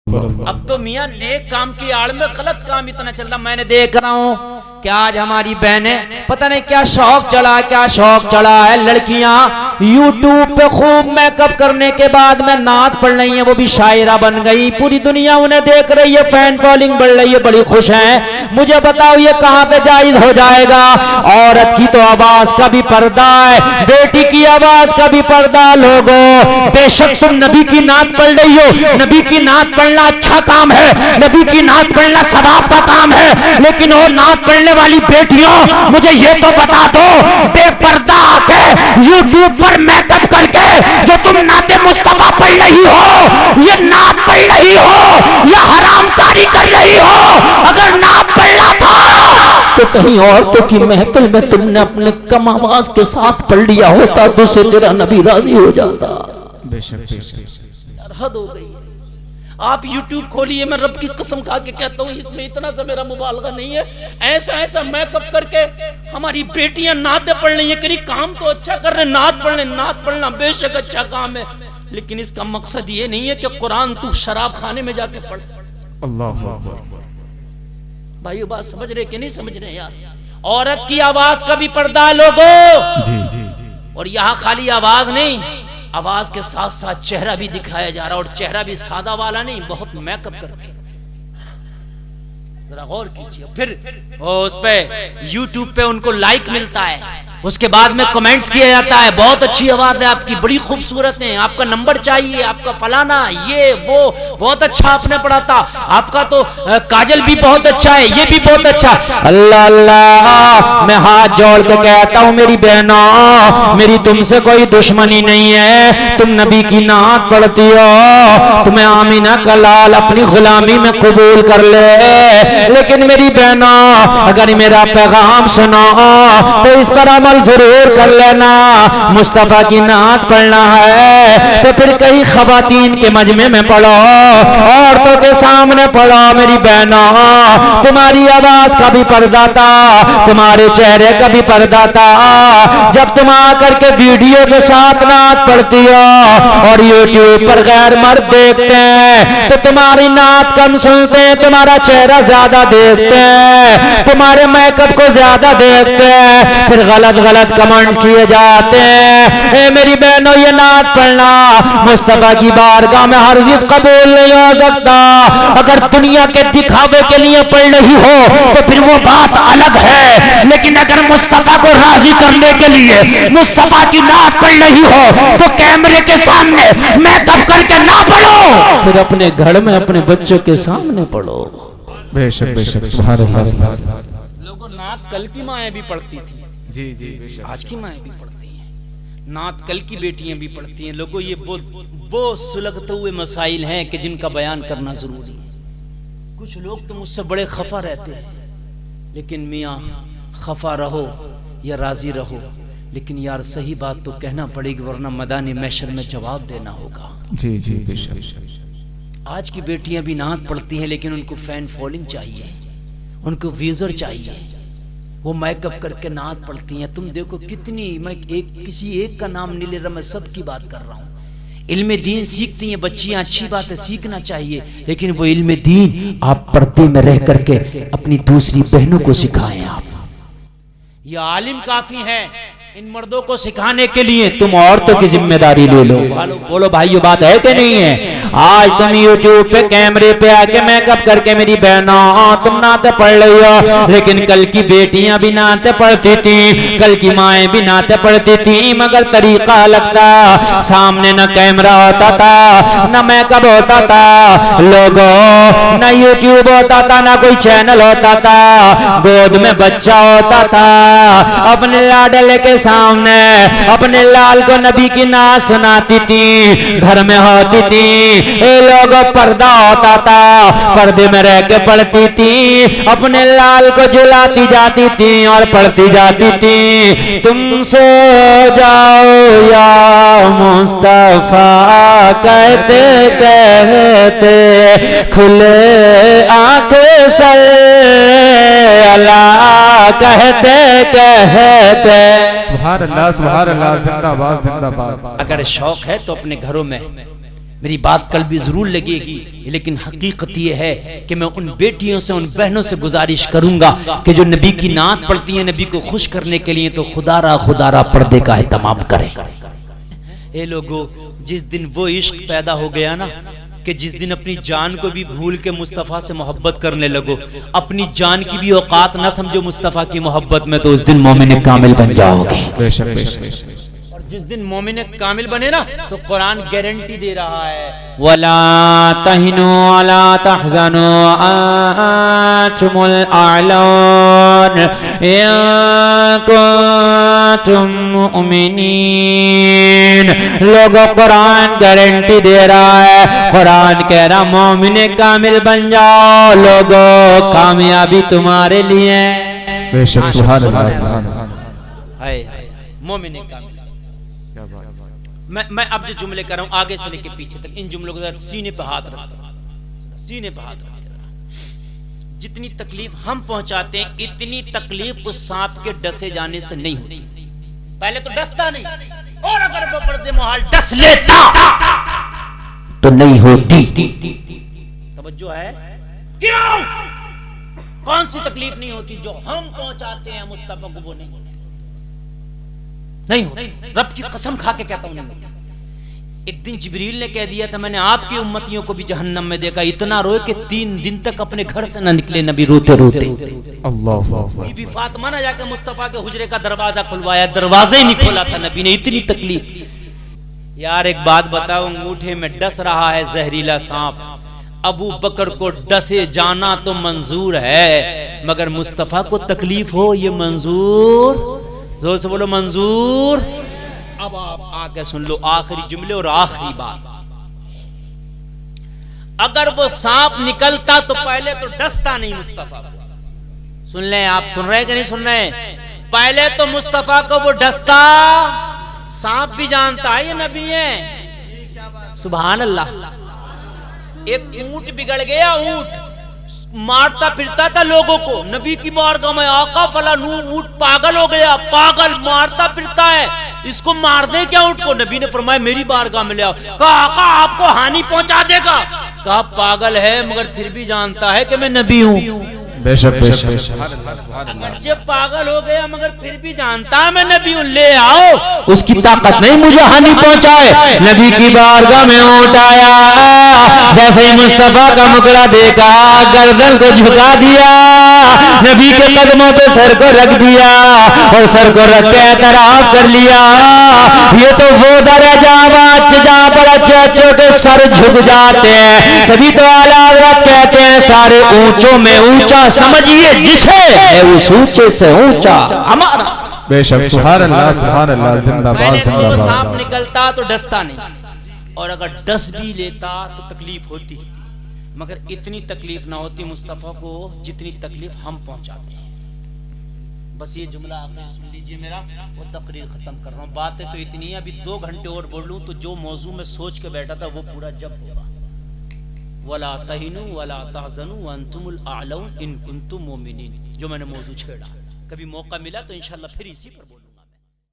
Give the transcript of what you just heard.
अब तो मियाँ नेक काम की आड़ में गलत काम इतना चल रहा। मैंने देख रहा हूँ कि आज हमारी बहनें पता नहीं क्या शौक चढ़ा है। लड़कियां यूट्यूब पे खूब मेकअप करने के बाद में नात पढ़ रही है, वो भी शायरा बन गई। पूरी दुनिया उन्हें देख रही है, फैन फॉलोइंग बढ़ रही है, बड़ी खुश हैं। मुझे बताओ ये कहां पे जायज हो जाएगा? औरत की तो आवाज का भी पर्दा है, बेटी की आवाज का भी पर्दा। लोगों, बेशक तुम नबी की नात पढ़ रही हो, नबी की नात पढ़ना अच्छा काम है, नबी की नात पढ़ना सवाब का काम है, लेकिन वो नात पढ़ने वाली बेटियों, मुझे ये तो बता दो, बेपर्दा आके यूट्यूब पर मेकअप करके जो तुम नाते मुस्तफा पढ़ रही हो, ये नात पढ़ रही हो या हरामकारी कर रही हो? अगर नात पढ़ना था तो कहीं औरतों की महफिल में तुमने अपने कम आवाज के साथ पढ़ लिया होता तो से तेरा नबी राजी हो जाता। बेशक बेशक हद हो गई। आप YouTube खोलिए, मैं रब की कसम खा के कहता हूँ, इसमें इतना सा मेरा मुबालगा नहीं है। ऐसा मेकअप करके हमारी बेटियां नाते पढ़ रही हैं। कहीं काम तो अच्छा कर रहे, नात पढ़ना बेशक अच्छा काम है, लेकिन इसका मकसद ये नहीं है कि कुरान तू शराब खाने में जाके पढ़। अल्लाह अकबर। भाइयों बात समझ रहे कि नहीं समझ रहे यार? औरत की आवाज का भी पर्दा है लोगों। जी जी जी। और यहाँ खाली आवाज नहीं, आवाज के साथ साथ चेहरा भी दिखाया जा रहा, और चेहरा भी सादा वाला नहीं, बहुत मेकअप करके। जरा गौर कीजिए। फिर उस पे YouTube पे उनको लाइक मिलता है, उसके बाद में कमेंट्स किया जाता है, बहुत अच्छी आवाज है आपकी, बड़ी खूबसूरत है, आपका नंबर चाहिए, आपका फलाना, ये वो, बहुत अच्छा आपने पढ़ा था, आपका तो काजल भी बहुत अच्छा है, ये भी बहुत अच्छा। अल्लाह अल्लाह, मैं हाथ जोड़ के कहता हूँ मेरी बहनों, मेरी तुमसे कोई दुश्मनी नहीं है। तुम नबी की नात पढ़ती हो, तुम्हें आमीना का लाल अपनी गुलामी में कबूल कर ले, लेकिन मेरी बहनों अगर मेरा पैगाम सुनो तो इस पर अमल जरूर कर लेना। मुस्तफा की नात पढ़ना है तो फिर कई खवातीन के मजमे में पढ़ो, औरतों के सामने पढ़ो। मेरी बहनों, तुम्हारी आवाज का भी पर्दा था, तुम्हारे चेहरे का भी पर्दा था। जब तुम आकर के वीडियो के साथ नात पढ़ती हो और यूट्यूब पर गैर मर्द देखते हैं तो तुम्हारी नात कम सुनते हैं, तुम्हारा चेहरा ज्यादा देखते हैं, तुम्हारे मेकअप को ज्यादा देखते हैं, फिर गलत गलत कमेंट्स किए जाते हैं। ए मेरी बहनों, ये नात पढ़ना मुस्तफा की बारगाह में हरगिज़ कबूल नहीं हो सकता। अगर दुनिया के दिखावे के लिए पढ़ रही हो तो फिर वो बात अलग है, लेकिन अगर मुस्तफा को राजी करने के लिए मुस्तफा की नात पढ़ रही हो तो कैमरे के सामने मेकअप करके ना पढ़ो, फिर अपने घर में अपने बच्चों के सामने पढ़ो। बेशक बेशक। सुभान अल्लाह सुभान अल्लाह। लोगों, नात कल की माएँ भी पढ़ती थी, जी जी बेशक। आज की माएँ भी पढ़ती हैं, नात कल की बेटियां भी पढ़ती हैं। लोगों, ये वो सुलगते हुए मसाइल हैं कि जिनका बयान करना जरूरी है। कुछ लोग तो मुझसे बड़े खफा रहते हैं, लेकिन मियाँ खफा रहो या राजी रहो, लेकिन यार सही बात तो कहना पड़ेगी, वरना मैदानी महशर में जवाब देना होगा। जी जी बेशक। आज की बेटियां भी नात पढ़ती हैं, लेकिन उनको फैन फॉलोइंग चाहिए, उनको व्यूजर चाहिए, वो मेकअप करके नात पढ़ती हैं। तुम देखो कितनी, मैं किसी एक का नाम नहीं ले रहा, मैं सबकी बात कर रहा हूँ। इल्मे दीन सीखती हैं बच्चियां, अच्छी बात है, सीखना चाहिए, लेकिन वो इल्मे दीन आप पर्दे में रह करके अपनी दूसरी बहनों को सिखाएं। आप ये आलिम काफी है इन मर्दों को सिखाने के लिए, तुम औरतों की जिम्मेदारी ले लो। बोलो भाइयों, बात है कि नहीं है? आज तुम YouTube पे कैमरे पे आके मेकअप करके मेरी बहनों तुम नाते पढ़ रही हो, लेकिन कल की बेटियां भी नाते पढ़ती थी, कल की माएँ भी नाते पढ़ती थी, मगर तरीका अलग था। सामने न कैमरा होता था, न मेकअप होता था, लोगों न YouTube होता था, न कोई चैनल होता था, गोद में बच्चा होता था, अपने लाडले के सामने अपने लाल को नबी की नात सुनाती थी, घर में होती थी, ये लोग पर्दा होता था, पर्दे में रह के पढ़ती थी, अपने लाल को झुलाती जाती थी और पढ़ती जाती थी। तुम सो जाओ या मुस्तफा कहते कहते, खुले आंखें सर अल्लाह कहते कहते। सुभान अल्लाह सुभान अल्लाह। जिंदाबाद जिंदाबाद। अगर शौक है तो अपने घरों में मेरी बात कल भी जरूर लगेगी, लेकिन हकीकत ये है कि मैं उन बेटियों से, उन बहनों से गुजारिश करूंगा कि जो नबी की नात पढ़ती हैं नबी को खुश करने के लिए, तो खुदारा पर्दे का एहतमाम करें। ए लोगों, जिस दिन वो इश्क पैदा हो गया ना कि जिस दिन अपनी जान को भी भूल के मुस्तफ़ा से मोहब्बत करने लगो, अपनी जान की भी औकात ना समझो मुस्तफ़ा की मोहब्बत में, तो उस दिन मोमिन कामिल बन जाओगे। बेशक बेशक। और जिस दिन मोमिन कामिल बने ना, तो कुरान गारंटी दे रहा है, वला तहिनु वला तहज़नु अंतुमुल अअलौन इन कुंतुम मुमिनीन। लोगों, कुरान गारंटी दे रहा है, कुरान कह रहा मोमिन कामिल बन जाओ। लोगों, कामयाबी तुम्हारे लिए। बेशक, सुभान अल्लाह, सुभान अल्लाह। हाय मोमिन कामिल। क्या बात। मैं अब जो जुमले कर रहा हूं आगे से लेके पीछे तक, इन जुमलों के साथ सीने पे हाथ रख, सीने पे हाथ रख। जितनी तकलीफ हम पहुंचाते हैं, इतनी तकलीफ उस सांप के डसे जाने से नहीं होती। पहले तो डसता नहीं, और अगर वो फर्ज़े मुहाल डस लेता तो नहीं होती। तवज्जो है? क्यों? कौन सी तकलीफ नहीं होती जो हम पहुंचाते हैं मुस्तफा को, वो नहीं होती। रब की कसम खा के कहता हूं नहीं होती। एक दिन जिब्रील ने कह दिया था, मैंने आपकी उम्मतियों को भी जहन्नम में देखा, इतना रोए कि 3 दिन तक अपने घर से न निकले नबी, रोते रोते। अल्लाह। बीबी फातिमा ने जाकर मुस्तफा के हुजरे का दरवाजा खुलवाया, दरवाजा ही नहीं खोला था नबी ने, इतनी तकलीफ। यार एक बात बताओ, अंगूठे में डस रहा है जहरीला सांप, अबू बकर को डसे जाना तो मंजूर है, मगर मुस्तफा को तकलीफ हो ये मंजूर? जोर से बोलो मंजूर। अब आप आके सुन लो आखिरी जुमले और आखिरी बात। अगर वो सांप निकलता तो पहले तो डसता नहीं मुस्तफा को। सुन ले, आप सुन रहे कि नहीं सुन रहे? पहले तो मुस्तफा को वो डसता, सांप भी जानता है ये नबी है। सुभान अल्लाह। एक ऊंट बिगड़ गया, ऊंट मारता फिरता था लोगों को, नबी की बारगाह में आका फला ऊंट पागल हो गया, पागल मारता फिरता है, इसको मार दे क्या ऊंट को? नबी ने फरमाया मेरी बारगाह में ले आओ। कहा आका आपको हानि पहुंचा देगा। कहा पागल है मगर फिर भी जानता है कि मैं नबी हूं। बेशक बेशक। अगरचे पागल हो गया मगर फिर भी जानता है मैं नबी हूं, ले आओ। उसकी ताकत नहीं मुझे हानि पहुंचाए। नबी की बारगाह में ऊंट आया, जैसे ही मुस्तफा का मुकड़ा देखा, गर्दन को झुका दिया, नबी के कदमों पे सर को रख दिया और सर को रख के एतराफ कर लिया। ये तो वो दर्जा जहां पर अच्छे के सर झुक जाते हैं, तभी तो आला हज़रत कहते हैं सारे ऊंचों में ऊंचा समझिए जिसे है उस ऊंचे से ऊंचा हमारा। बेशक, सुभान अल्लाह, सुभान अल्लाह, जिंदाबाद जिंदाबाद। जिंदाबाद। सांप निकलता तो डसता नहीं, और अगर डस भी लेता तो तकलीफ होती, मगर इतनी तकलीफ ना होती मुस्तफा को जितनी तकलीफ हम पहुंचाते हैं। बस ये जुमला आपने सुन लीजिए मेरा, वो तकरीर खत्म कर रहा हूँ। बातें तो इतनी है, अभी 2 घंटे और बोल लूं तो जो मौजू में सोच के बैठा था वो पूरा जब होगा। वला तहिनु वला तहज़नु वअंतुमुल अअलौन इन कुंतुम मुमिनीन, जो मैंने मौजू छेड़ा। कभी मौका मिला तो इंशाल्लाह फिर इसी पर